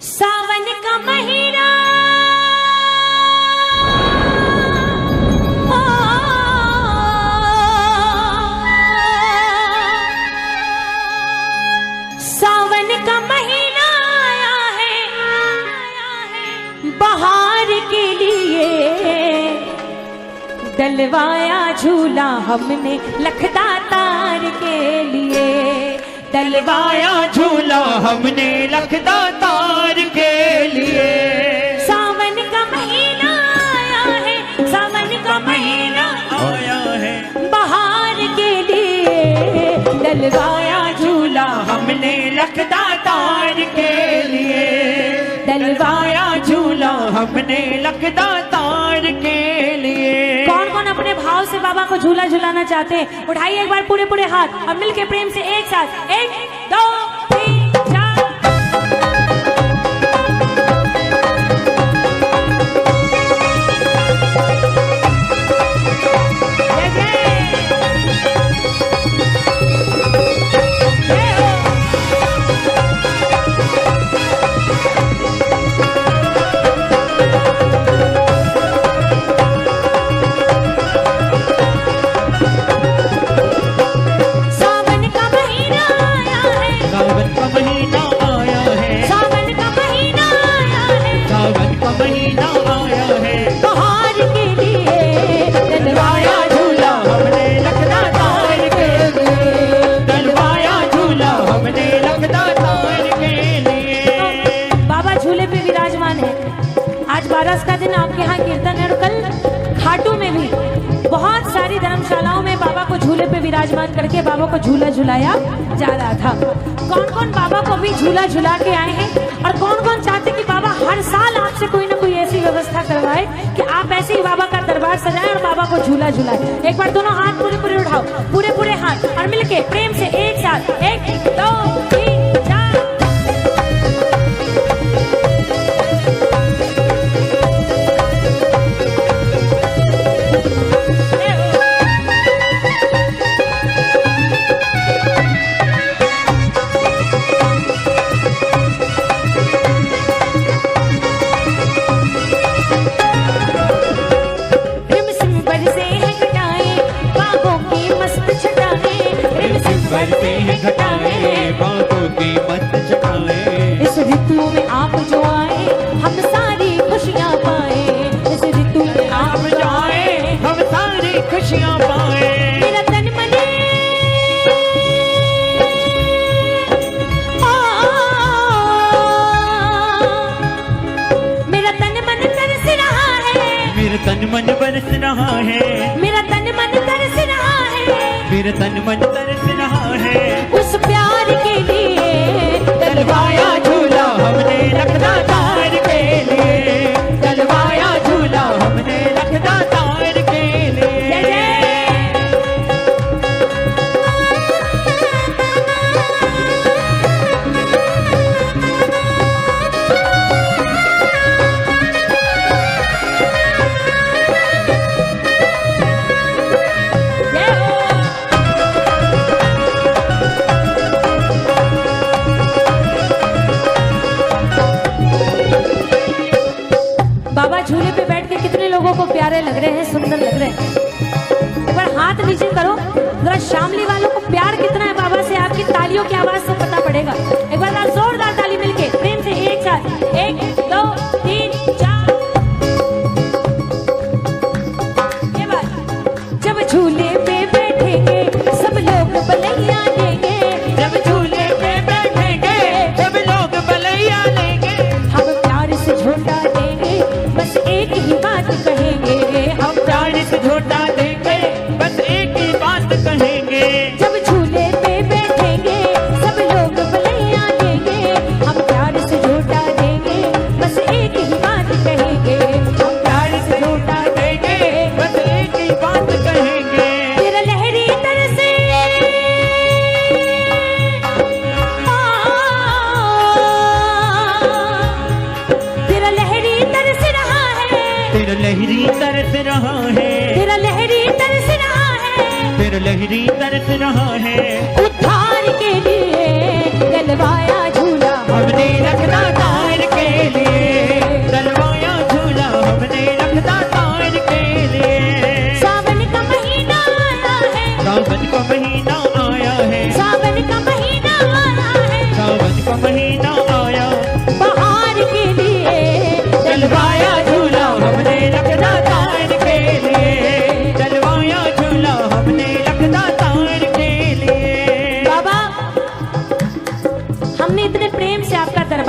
सावन का महीना सावन का महीना आया है बहार के लिए डलवाया झूला हमने लखदातार के लिए डलवाया झूला हमने लखदातार के लिए। सावन का महीना आया है सावन का महीना आया है बहार के लिए डलवाया झूला हमने लखदातार के लिए। डलवाया झूला हमने लखदातार के लिए। कौन कौन अपने भाव से बाबा को झूला झुलाना चाहते हैं? उठाइए एक बार पूरे पूरे हाथ और मिलके प्रेम से एक साथ 1 2 3 4। बारस का दिन आपके यहाँ कीर्तन है और कल खाटू में भी बहुत सारी धर्मशालाओं में बाबा को झूले पे विराजमान करके बाबा को झूला झुलाया जा रहा था। कौन कौन बाबा को भी झूला झुला के आए हैं और कौन कौन चाहते कि बाबा हर साल आपसे कोई ना कोई ऐसी व्यवस्था करवाए कि आप ऐसे ही बाबा का दरबार सजाएं और बाबा को झूला झुलाए। एक बार दोनों हाथ पूरे पूरे उठाओ, पूरे पूरे हाथ और मिलके प्रेम से एक साथ 1 2 3 4। बरसे हैं घटाएं बागों की मस्त छटाएं। इस ऋतु में आप जो आए हम सारी खुशियाँ पाए। इस ऋतु में आप जो आए हम सारी खुशियाँ पाए। मेरा तन मन मेरा तन मन तरस रहा है। मेरा तन मन बरस रहा है। मेरा तन मन तरस रहा है। मेरा तन मन तरस रहा है। उस प्यार के लिए डलवाया झूला हमने लखदातार के लिए। डलवाया झूला हमने लखदातार के लिए। बाबा झूले पे बैठ के कितने लोगों को प्यारे लग रहे हैं, सुंदर लग रहे हैं। एक बार हाथ नीचे करो जरा, शामली वालों को प्यार कितना है बाबा से आपकी तालियों की आवाज से पता पड़ेगा। एक बार जोरदार ताली मिलके प्रेम से एक साथ 1 2 3 4। ये बात जब झूले पे बैठेंगे सब लोग बलैया लेंगे। जब झूले पे बैठेंगे सब लोग बलैया लेंगे। हम प्यार से झूला देंगे बस एक ही बात कहेंगे। हम प्यार से झूठा देंगे बस एक ही बात कहेंगे। जब झूले पे बैठेंगे सब लोग बलैया लेंगे। हम प्यार से झूठा देंगे बस एक ही बात कहेंगे। हम प्यार से झूठा देंगे बस एक ही बात कहेंगे। तेरा लहरी तरसे तेरा लहरी तरस रहा है। तेरा लहरी तरस रहा है। तेरा लहरी तरस रहा है। तेरा लहरी तरस रहा है। उद्धार के लिए डलवाया झूला हमने लखदातार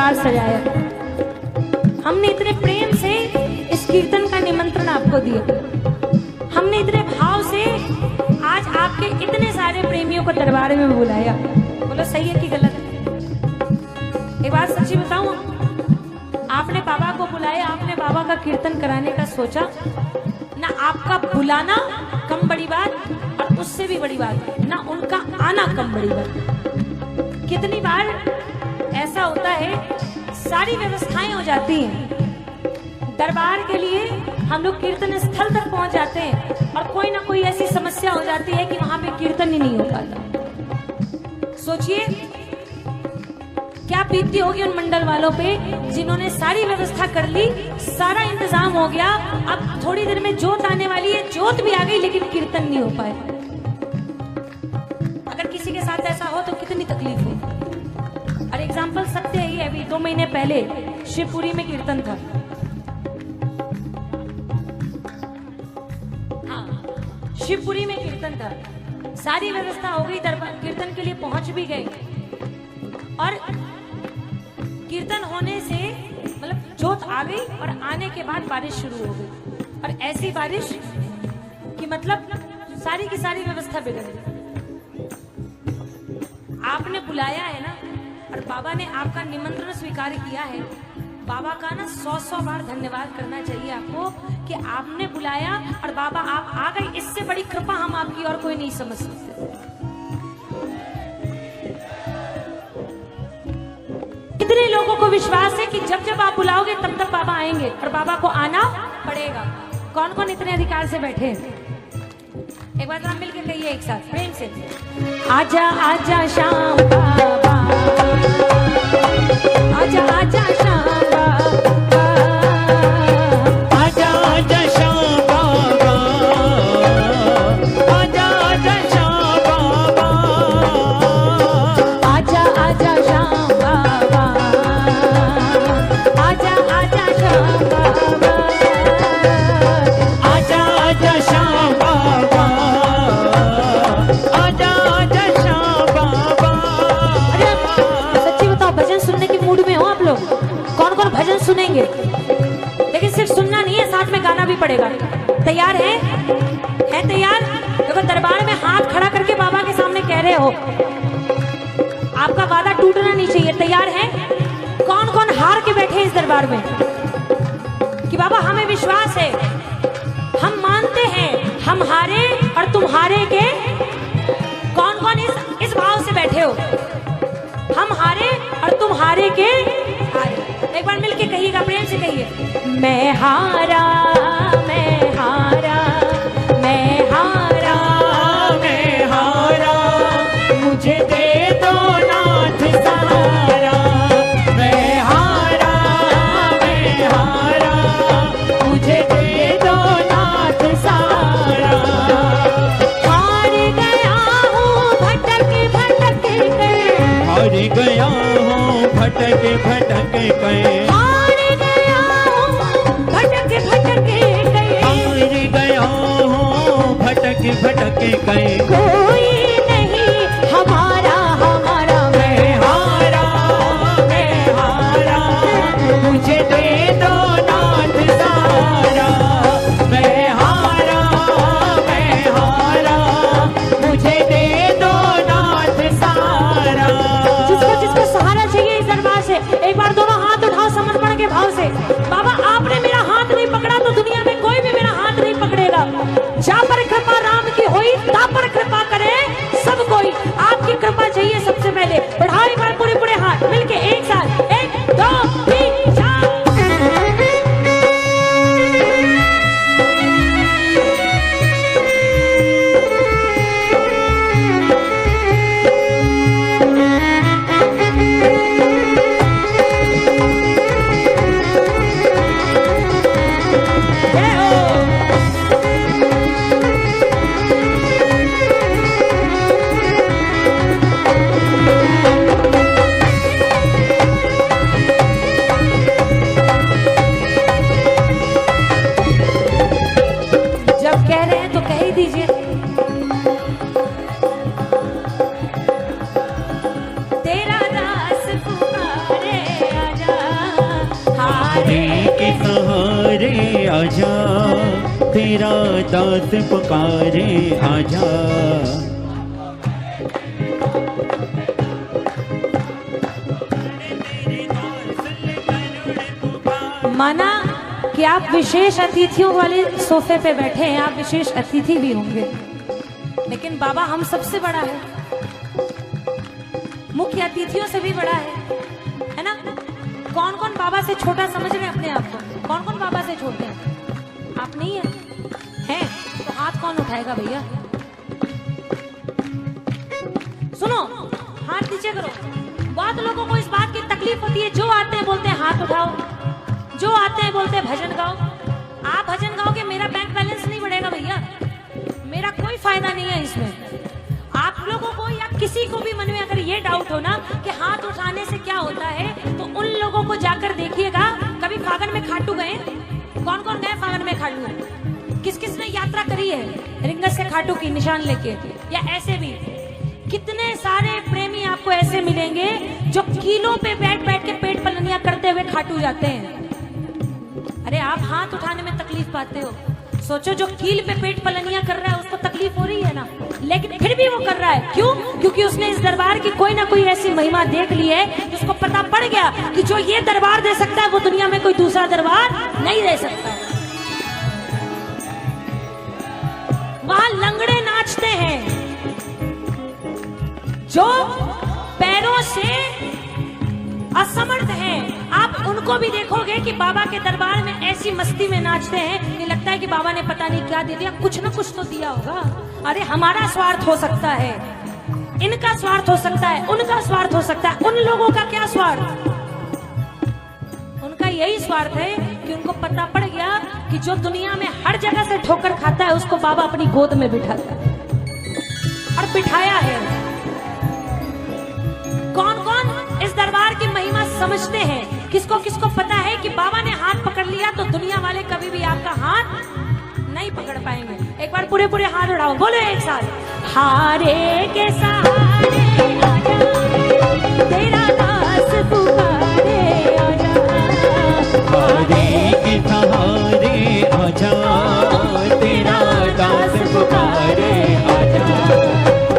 दरबार सजाया। हमने इतने प्रेम से इस कीर्तन का निमंत्रण आपको दिया, हमने इतने भाव से आज आपके इतने सारे प्रेमियों को दरबार में बुलाया। बोलो सही है कि गलत है? एक बात सच्ची बताऊं, आपने बाबा को बुलाया, आपने बाबा का कीर्तन कराने का सोचा ना, आपका बुलाना कम बड़ी बात और उससे भी बड़ी बात ना उनका आना कम बड़ी बात। कितनी बार ऐसा होता है, सारी व्यवस्थाएं हो जाती हैं, दरबार के लिए हम लोग कीर्तन स्थल तक पहुंच जाते हैं और कोई ना कोई ऐसी समस्या हो जाती है कि वहां पे कीर्तन ही नहीं हो पाता। सोचिए क्या बीतती होगी उन मंडल वालों पे जिन्होंने सारी व्यवस्था कर ली, सारा इंतजाम हो गया, अब थोड़ी देर में जोत आने वाली है, जोत भी आ गई लेकिन कीर्तन नहीं हो पाए। अगर किसी के साथ ऐसा हो तो कितनी तकलीफ हो। और एग्जाम्पल सत्य है, अभी 2 महीने पहले शिवपुरी में कीर्तन था। हाँ, शिवपुरी में कीर्तन था, सारी व्यवस्था हो गई, दरबार कीर्तन के लिए पहुंच भी गए और कीर्तन होने से मतलब जोत आ गई और आने के बाद बारिश शुरू हो गई, और ऐसी बारिश कि मतलब सारी की सारी व्यवस्था बिगड़ गई। आपने बुलाया है ना, और बाबा ने आपका निमंत्रण स्वीकार किया है, बाबा का ना 100 बार धन्यवाद करना चाहिए आपको कि आपने बुलाया और बाबा आप आ गए। इससे बड़ी कृपा हम आपकी और कोई नहीं समझ सकते। कितने लोगों को विश्वास है कि जब जब आप बुलाओगे तब तब बाबा आएंगे, और बाबा को आना पड़ेगा। कौन कौन इतने अधिकार से बैठे हैं? एक बार हम मिलकर कहिए एक साथ प्रेम से, आजा आजा श्याम बाबा, आजा आजा श्याम बाबा, आजा आजा श्याम बाबा, आजा आजा श्याम बाबा, आजा आजा श्याम बाबा, आजा आजा श्याम बाबा, आजा आजा श्याम बाबा, आजा आजा श्याम बाबा। अरे सच्ची बताओ, भजन सुनने के मूड में हो आप लोग? कौन कौन भजन सुनेंगे? लेकिन सिर्फ सुनना नहीं है, साथ में गाना भी पड़ेगा। तैयार है? तैयार? देखो दरबार में हाथ खड़ा करके बाबा के सामने कह रहे हो, आपका वादा टूटना नहीं चाहिए। तैयार है? कौन कौन हार के बैठे इस दरबार में कि बाबा हमें विश्वास है, हम मानते हैं हम हारे और तुम हारे के? कौन कौन इस भाव से बैठे हो, हम हारे और तुम हारे के? एक बार मिलके कहिएगा, प्रेम से कहिए, मैं हारा, मैं हारा, मैं हारा, मैं हारा, मुझे दे दो नाथ सहारा। मैं हारा, मैं हारा, मुझे दे दो नाथ सहारा। हार गया हूँ भटक भटक कर, हार गया हूँ भटक भटक कर, हार गया हूँ भटक भटक कर, हार गया हूँ भटक भटक कर। कोई नहीं हमारा हमारा, मैं हारा, मैं हारा, मुझे दे दो नाथ सहारा। मैं हारा, मैं हारा, मुझे दे दो नाथ सहारा। जिसको सहारा चाहिए इस दरबार से, एक बार दोनों हाथ उठाओ समर्पण के भाव से। बाबा आपने मेरा हाथ नहीं पकड़ा तो दुनिया में कोई भी मेरा हाथ नहीं पकड़ेगा। जा पर कृपा राम की हुई, ता पर कृपा आजा, तेरा दास पुकारे आजा। माना कि आप विशेष अतिथियों वाले सोफे पे बैठे हैं, आप विशेष अतिथि भी होंगे, लेकिन बाबा हम सबसे बड़ा है, मुख्य अतिथियों से भी बड़ा है ना। कौन कौन बाबा से छोटा समझ रहे हैं अपने आप को? कौन कौन बाबा से छोटे हैं? आप नहीं हैं? तो हाथ कौन उठाएगा भैया? सुनो, हाथ नीचे करो। बहुत लोगों को इस बात की तकलीफ होती है, जो आते हैं बोलते हैं हाथ उठाओ, जो आते हैं बोलते हैं भजन गाओ। आप भजन गाओगे, मेरा बैंक बैलेंस नहीं बढ़ेगा भैया, मेरा कोई फायदा नहीं है इसमें। आप लोगों को या किसी को भी मन में अगर ये डाउट हो ना कि हाथ उठाने से क्या होता है, तो उन लोगों को जाकर देखिएगा। कभी फागन में खाटू गए? कौन कौन गए फागन में खाटू? किस किस ने यात्रा करी है रिंगस से खाटू की निशान लेके? या ऐसे भी कितने सारे प्रेमी आपको ऐसे मिलेंगे जो कीलों पे बैठ बैठ के पेट पलनियां करते हुए खाटू जाते हैं। अरे आप हाथ उठाने में तकलीफ पाते हो, सोचो जो कील पे पेट पलनियां कर रहा है उसको तकलीफ हो रही है ना, लेकिन फिर भी वो कर रहा है। क्यों? क्योंकि उसने इस दरबार की कोई ना कोई ऐसी महिमा देख ली है, जिसको पता पड़ गया कि जो ये दरबार दे सकता है वो दुनिया में कोई दूसरा दरबार नहीं दे सकता। वहां लंगड़े नाचते हैं, जो पैरों से असमर्थ हैं। आप उनको भी देखोगे कि बाबा के दरबार में ऐसी मस्ती में नाचते हैं कि लगता है कि बाबा ने पता नहीं क्या दे दिया, कुछ ना कुछ तो दिया होगा। अरे हमारा स्वार्थ हो सकता है, इनका स्वार्थ हो सकता है, उनका स्वार्थ हो सकता है। उन लोगों का क्या स्वार्थ? उनका यही स्वार्थ है कि उनको पता पड़ गया कि जो दुनिया में हर जगह से ठोकर खाता है उसको बाबा अपनी गोद में बिठाता है, और बिठाया है। कौन कौन इस दरबार की महिमा समझते हैं? किसको किसको पता है कि बाबा ने हाथ पकड़ लिया तो दुनिया वाले कभी भी आपका हाथ नहीं पकड़ पाएंगे? एक बार पूरे पूरे हाथ उठाओ, बोलो एक साथ। हारे के सहारे आजा, तेरा दास पुकारे आजा। हारे के सहारे आजा, तेरा दास पुकारे आजा।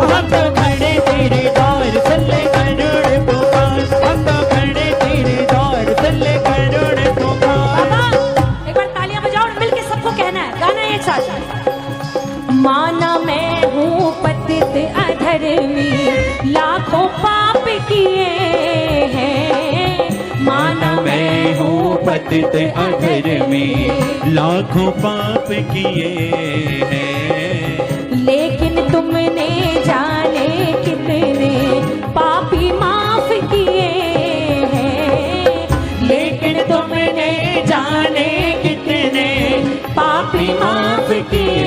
हम तो खड़े तेरे द्वार सल्ले करुण पुकार, हम तो खड़े तेरे द्वार सल्ले करुण पुकार। बाबा एक बार तालियां बजाओ और मिलके सबको कहना है, गाना है एक साथ। माना मैं हूँ पतित अधर्मी, लाखों पाप किए हैं। माना मैं हूँ पतित अधर्मी, लाखों पाप किए हैं। लेकिन तुमने जाने कितने पापी माफ किए हैं। लेकिन तुमने जाने कितने पापी माफ किए